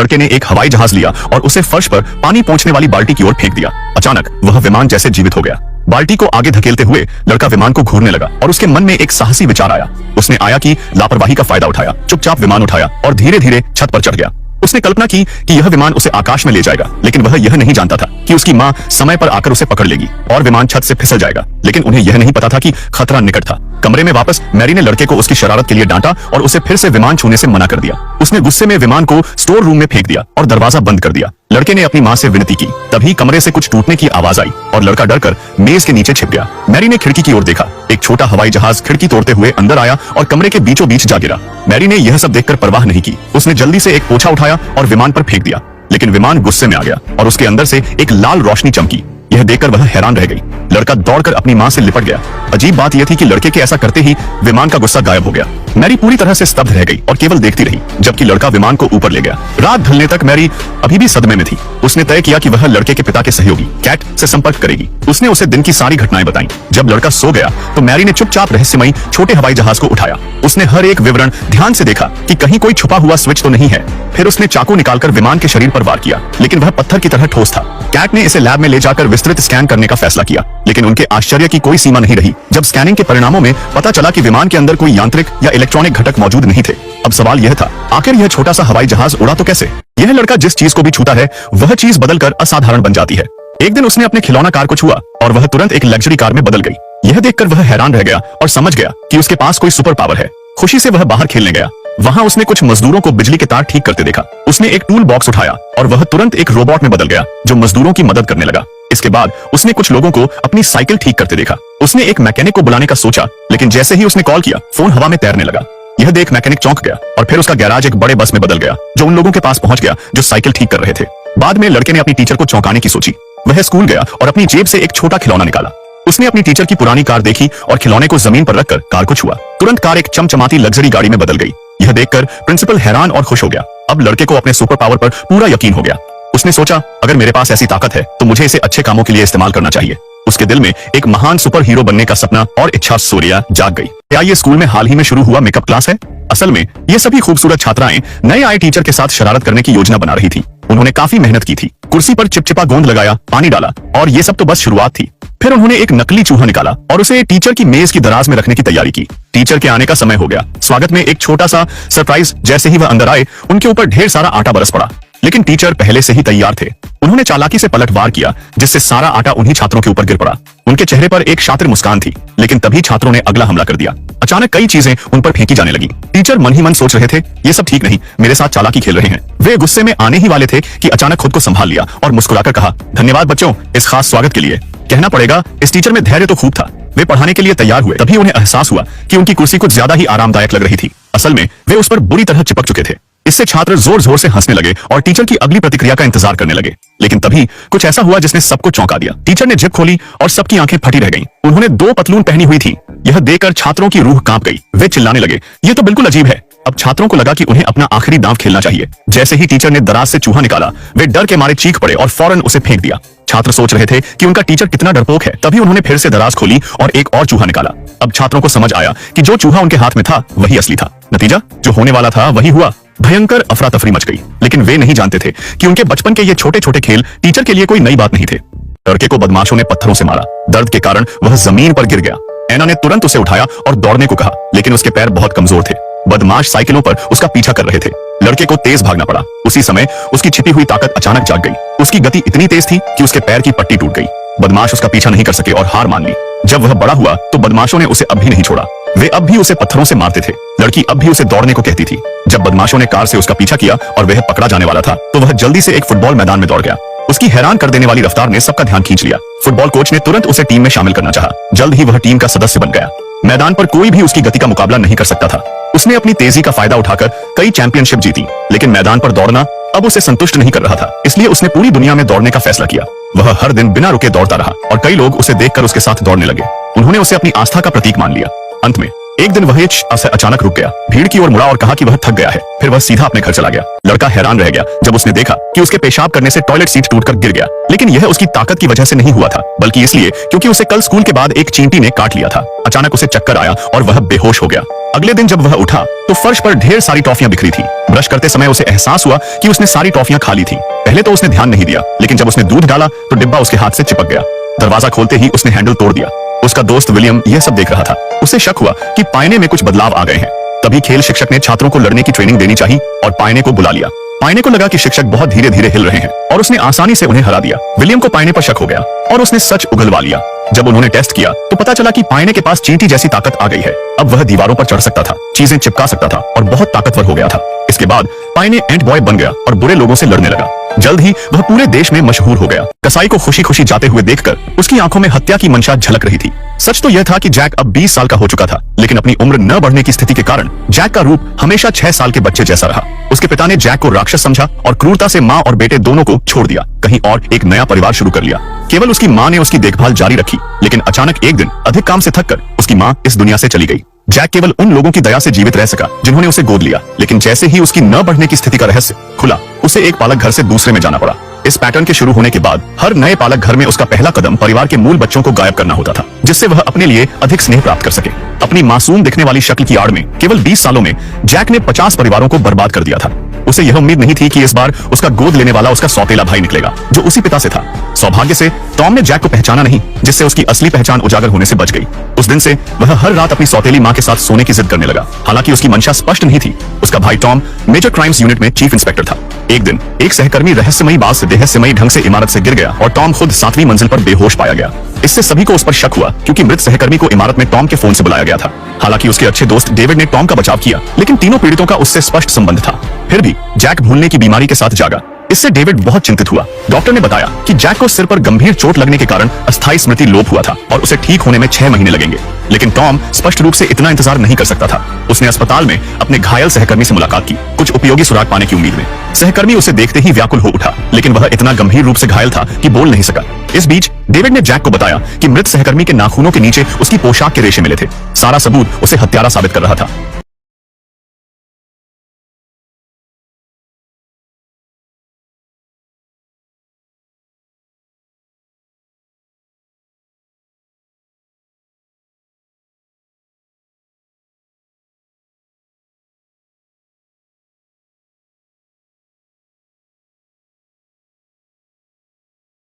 लड़के ने एक हवाई जहाज लिया और उसे फर्श पर पानी पहुंचने वाली बाल्टी की ओर फेंक दिया। अचानक वह विमान जैसे जीवित हो गया। बाल्टी को आगे धकेलते हुए लड़का विमान को घूरने लगा और उसके मन में एक साहसी विचार आया। उसने आया कि लापरवाही का फायदा उठाया, चुपचाप विमान उठाया और धीरे धीरे छत पर चढ़ गया। उसने कल्पना की कि यह विमान उसे आकाश में ले जाएगा, लेकिन वह यह नहीं जानता था कि उसकी मां समय पर आकर उसे पकड़ लेगी और विमान छत से फिसल जाएगा। लेकिन उन्हें यह नहीं पता था कि खतरा निकट था। कमरे में वापस मैरी ने लड़के को उसकी शरारत के लिए डांटा और उसे फिर से विमान छूने से मना कर दिया। उसने गुस्से में विमान को स्टोर रूम में फेंक दिया और दरवाजा बंद कर दिया। लड़के ने अपनी मां से विनती की, तभी कमरे से कुछ टूटने की आवाज आई और लड़का डरकर मेज के नीचे छिप गया। मैरी ने खिड़की की ओर देखा। एक छोटा हवाई जहाज खिड़की तोड़ते हुए अंदर आया और कमरे के बीचों बीच जा गिरा। मैरी ने यह सब देखकर परवाह नहीं की। उसने जल्दी से एक पोछा उठाया और विमान पर फेंक दिया, लेकिन विमान गुस्से में आ गया और उसके अंदर से एक लाल रोशनी चमकी। यह देखकर वह हैरान रह गई। लड़का दौड़कर अपनी मां से लिपट गया। अजीब बात यह थी कि लड़के के ऐसा करते ही विमान का गुस्सा गायब हो गया। मैरी पूरी तरह से स्तब्ध रह गई और केवल देखती रही जबकि लड़का विमान को ऊपर ले गया। रात ढलने तक मैरी अभी भी सदमे में थी। उसने तय किया कि वह लड़के के पिता के सहयोगी कैट से संपर्क करेगी। उसने उसे दिन की सारी घटनाएं बताई। जब लड़का सो गया तो मैरी ने चुपचाप रहस्यमयी छोटे हवाई जहाज को उठाया। उसने हर एक विवरण ध्यान से देखा कि कहीं कोई छुपा हुआ स्विच तो नहीं है। फिर उसने चाकू निकालकर विमान के शरीर पर वार किया, लेकिन वह पत्थर की तरह ठोस था। कैट ने इसे लैब में ले जाकर विस्तृत स्कैन करने का फैसला किया, लेकिन उनके आश्चर्य की कोई सीमा नहीं रही जब स्कैनिंग के परिणामों में पता चला कि विमान के अंदर कोई यांत्रिक या इलेक्ट्रॉनिक घटक मौजूद नहीं थे। अब सवाल यह था, आखिर यह छोटा सा हवाई जहाज उड़ा तो कैसे? यह लड़का जिस चीज को भी छूता है वह चीज बदलकर असाधारण बन जाती है। एक दिन उसने अपने खिलौना कार को छुआ और वह तुरंत एक लग्जरी कार में बदल गई। यह देखकर वह हैरान रह गया और समझ गया कि उसके पास कोई सुपर पावर है। खुशी से वह बाहर खेलने गया। वहां उसने कुछ मजदूरों को बिजली के तार ठीक करते देखा। उसने एक टूल बॉक्स उठाया और वह तुरंत एक रोबोट में बदल गया जो मजदूरों की मदद करने लगा। इसके बाद उसने कुछ लोगों को अपनी साइकिल ठीक करते देखा। उसने एक मैकेनिक को बुलाने का सोचा, लेकिन जैसे ही उसने कॉल किया फोन हवा में तैरने लगा। यह देख मैकेनिक चौंक गया और फिर उसका गैराज एक बड़े बस में बदल गया जो उन लोगों के पास पहुंच गया जो साइकिल ठीक कर रहे थे। बाद में लड़के ने अपनी टीचर को चौंकाने की सोची। वह स्कूल गया और अपनी जेब से एक छोटा खिलौना निकाला। उसने अपनी टीचर की पुरानी कार देखी और खिलौने को जमीन पर रखकर कार को छुआ। तुरंत कार एक चमचमाती लग्जरी गाड़ी में बदल गई। यह देखकर प्रिंसिपल हैरान और खुश हो गया। अब लड़के को अपने सुपर पावर पर पूरा यकीन हो गया। उसने सोचा, अगर मेरे पास ऐसी ताकत है तो मुझे इसे अच्छे कामों के लिए इस्तेमाल करना चाहिए। उसके दिल में एक महान सुपर हीरो बनने का सपना और इच्छा सूर्या जाग गई। क्या ये स्कूल में हाल ही में शुरू हुआ मेकअप क्लास है? असल में ये सभी खूबसूरत छात्राएं नए आए टीचर के साथ शरारत करने की योजना बना रही थी। उन्होंने काफी मेहनत की थी, कुर्सी पर चिपचिपा गोंद लगाया, पानी डाला और ये सब तो बस शुरुआत थी। फिर उन्होंने एक नकली चूहा निकाला और उसे टीचर की मेज की दराज में रखने की तैयारी की। टीचर के आने का समय हो गया। स्वागत में एक छोटा सा सरप्राइज। जैसे ही वह अंदर आए उनके ऊपर ढेर सारा आटा बरस पड़ा, लेकिन टीचर पहले से ही तैयार थे। उन्होंने चालाकी से पलटवार किया जिससे सारा आटा उन्हीं छात्रों के ऊपर गिर पड़ा। उनके चेहरे पर एक शातिर मुस्कान थी, लेकिन तभी छात्रों ने अगला हमला कर दिया। अचानक कई चीजें उन पर फेंकी जाने लगी। टीचर मन ही मन सोच रहे थे, ये सब ठीक नहीं, मेरे साथ चालाकी खेल रहे हैं। वे गुस्से में आने ही वाले थे कि अचानक खुद को संभाल लिया और मुस्कुराकर कहा, धन्यवाद बच्चों इस खास स्वागत के लिए। कहना पड़ेगा इस टीचर में धैर्य तो खूब था। वे पढ़ाने के लिए तैयार हुए। तभी उन्हें एहसास हुआ कि उनकी कुर्सी कुछ ज्यादा ही आरामदायक लग रही थी। असल में वे उस पर बुरी तरह चिपक चुके थे। इससे छात्र जोर जोर से हंसने लगे और टीचर की अगली प्रतिक्रिया का इंतजार करने लगे। लेकिन तभी कुछ ऐसा हुआ जिसने सबको चौंका दिया। टीचर ने जिप खोली और सबकी आंखें फटी रह गईं। उन्होंने 2 पतलून पहनी हुई थी। यह देखकर छात्रों की रूह कांप गई। वे चिल्लाने लगे, ये तो बिल्कुल अजीब है। अब छात्रों को लगा कि उन्हें अपना आखिरी दांव खेलना चाहिए। जैसे ही टीचर ने दराज से चूहा निकाला वे डर के मारे चीख पड़े और फौरन उसे फेंक दिया। छात्र सोच रहे थे कि उनका टीचर कितना डरपोक है। तभी उन्होंने फिर से दराज खोली और एक और चूहा निकाला। अब छात्रों को समझ आया कि जो चूहा उनके हाथ में था वही असली था। नतीजा जो होने वाला था वही हुआ। भयंकर अफरा तफरी मच गई, लेकिन वे नहीं जानते थे कि उनके बचपन के ये छोटे छोटे खेल टीचर के लिए कोई नई बात नहीं थे। लड़के को बदमाशों ने पत्थरों से मारा। दर्द के कारण वह जमीन पर गिर गया। एना ने तुरंत उसे उठाया और दौड़ने को कहा, लेकिन उसके पैर बहुत कमजोर थे। बदमाश साइकिलों पर उसका पीछा कर रहे थे। लड़के को तेज भागना पड़ा। उसी समय उसकी छिपी हुई ताकत अचानक जाग गई। उसकी गति इतनी तेज थी कि उसके पैर की पट्टी टूट गई। बदमाश उसका पीछा नहीं कर सके और हार मान ली। जब वह बड़ा हुआ तो बदमाशों ने उसे अब भी नहीं छोड़ा। वे अब भी उसे पत्थरों से मारते थे। लड़की अब भी उसे दौड़ने को कहती थी। जब बदमाशों ने कार से उसका पीछा किया और वह पकड़ा जाने वाला था तो वह जल्दी से एक फुटबॉल मैदान में दौड़ गया। उसकी हैरान कर देने वाली रफ्तार ने सबका ध्यान खींच लिया। फुटबॉल कोच ने तुरंत उसे टीम में शामिल करना चाहा। जल्द ही वह टीम का सदस्य बन गया। मैदान पर कोई भी उसकी गति का मुकाबला नहीं कर सकता था। उसने अपनी तेजी का फायदा उठाकर कई चैंपियनशिप जीती, लेकिन मैदान पर दौड़ना अब उसे संतुष्ट नहीं कर रहा था। इसलिए उसने पूरी दुनिया में दौड़ने का फैसला किया। वह हर दिन बिना रुके दौड़ता रहा और कई लोग उसे देखकर उसके साथ दौड़ने लगे। उन्होंने उसे अपनी आस्था का प्रतीक मान लिया। अंत में एक दिन वह अचानक रुक गया, भीड़ की ओर मुड़ा और कहा कि वह थक गया है। फिर वह सीधा अपने घर चला गया। लड़का हैरान रह गया जब उसने देखा कि उसके पेशाब करने से टॉयलेट सीट टूटकर गिर गया। लेकिन यह उसकी ताकत की वजह से नहीं हुआ था, बल्कि इसलिए क्योंकि उसे कल स्कूल के बाद एक चींटी ने काट लिया था। अचानक उसे चक्कर आया और वह बेहोश हो गया। अगले दिन जब वह उठा तो फर्श पर ढेर सारी टॉफियां बिखरी थी। ब्रश करते समय उसे एहसास हुआ कि उसने सारी टॉफियां खा ली थी। पहले तो उसने ध्यान नहीं दिया, लेकिन जब उसने दूध डाला तो डिब्बा उसके हाथ से चिपक गया। दरवाजा खोलते ही उसने हैंडल तोड़ दिया। उसका दोस्त विलियम यह सब देख रहा था। उसे शक हुआ कि पायने में कुछ बदलाव आ गए हैं। तभी खेल शिक्षक ने छात्रों को लड़ने की ट्रेनिंग देनी चाहिए और पायने को बुला लिया। पायने को लगा कि शिक्षक बहुत धीरे धीरे हिल रहे हैं और उसने आसानी से उन्हें हरा दिया। विलियम को पायने पर शक हो गया और उसने सच उगलवा लिया। जब उन्होंने टेस्ट किया तो पता चला कि पायने के पास चींटी जैसी ताकत आ गई है। अब वह दीवारों पर चढ़ सकता था, चीजें चिपका सकता था और बहुत ताकतवर हो गया था। इसके बाद पायने एंट बॉय बन गया और बुरे लोगों से लड़ने लगा। जल्द ही वह पूरे देश में मशहूर हो गया। कसाई को खुशी खुशी जाते हुए देखकर उसकी आंखों में हत्या की मंशा झलक रही थी। सच तो यह था कि जैक अब 20 साल का हो चुका था, लेकिन अपनी उम्र न बढ़ने की स्थिति के कारण जैक का रूप हमेशा 6 साल के बच्चे जैसा रहा। उसके पिता ने जैक को राक्षस समझा और क्रूरता से माँ और बेटे दोनों को छोड़ दिया, कहीं और एक नया परिवार शुरू कर लिया। केवल उसकी माँ ने उसकी देखभाल जारी रखी, लेकिन अचानक एक दिन अधिक काम से थककर उसकी माँ इस दुनिया से चली गई। जैक केवल उन लोगों की दया से जीवित रह सका जिन्होंने उसे गोद लिया, लेकिन जैसे ही उसकी न बढ़ने की स्थिति का रहस्य खुला, उसे एक पालक घर से दूसरे में जाना पड़ा। इस पैटर्न के शुरू होने के बाद हर नए पालक घर में उसका पहला कदम परिवार के मूल बच्चों को गायब करना होता था, जिससे वह अपने लिए अधिक स्नेह प्राप्त कर सके। अपनी मासूम दिखने वाली शक्ल की आड़ में केवल 20 सालों में जैक ने 50 परिवारों को बर्बाद कर दिया था। उसे यह उम्मीद नहीं थी कि इस बार उसका गोद लेने वाला उसका सौतेला भाई निकलेगा, जो उसी पिता से था। सौभाग्य से टॉम ने जैक को पहचाना नहीं, जिससे उसकी असली पहचान उजागर होने से बच गई। उस दिन से वह हर रात अपनी सौतेली माँ के साथ सोने की जिद करने लगा। हालांकि उसकी मंशा स्पष्ट नहीं थी। उसका भाई टॉम मेजर क्राइम्स यूनिट में चीफ इंस्पेक्टर था। एक दिन एक सहकर्मी रहस्यमयी बात से रहस्यमयी ढंग से इमारत से गिर गया और टॉम खुद 7वीं मंजिल पर बेहोश पाया गया। इससे सभी को उस पर शक हुआ, क्योंकि मृत सहकर्मी को इमारत में टॉम के फोन से बुलाया गया था। हालांकि उसके अच्छे दोस्त डेविड ने टॉम का बचाव किया, लेकिन तीनों पीड़ितों का उससे स्पष्ट संबंध था। फिर भी जैक भूलने की बीमारी के साथ जागा। इससे डेविड बहुत चिंतित हुआ। डॉक्टर ने बताया कि जैक को सिर पर गंभीर चोट लगने के कारण अस्थायी स्मृति लोप हुआ था और उसे ठीक होने में 6 महीने लगेंगे। लेकिन टॉम स्पष्ट रूप से इतना इंतजार नहीं कर सकता था। उसने अस्पताल में अपने घायल सहकर्मी से मुलाकात की, कुछ उपयोगी सुराग पाने की उम्मीद में। सहकर्मी उसे देखते ही व्याकुल हो उठा, लेकिन वह इतना गंभीर रूप से घायल था कि बोल नहीं सका। इस बीच डेविड ने जैक को बताया कि मृत सहकर्मी के नाखूनों के नीचे उसकी पोशाक के रेशे मिले थे। सारा सबूत उसे हत्यारा साबित कर रहा था।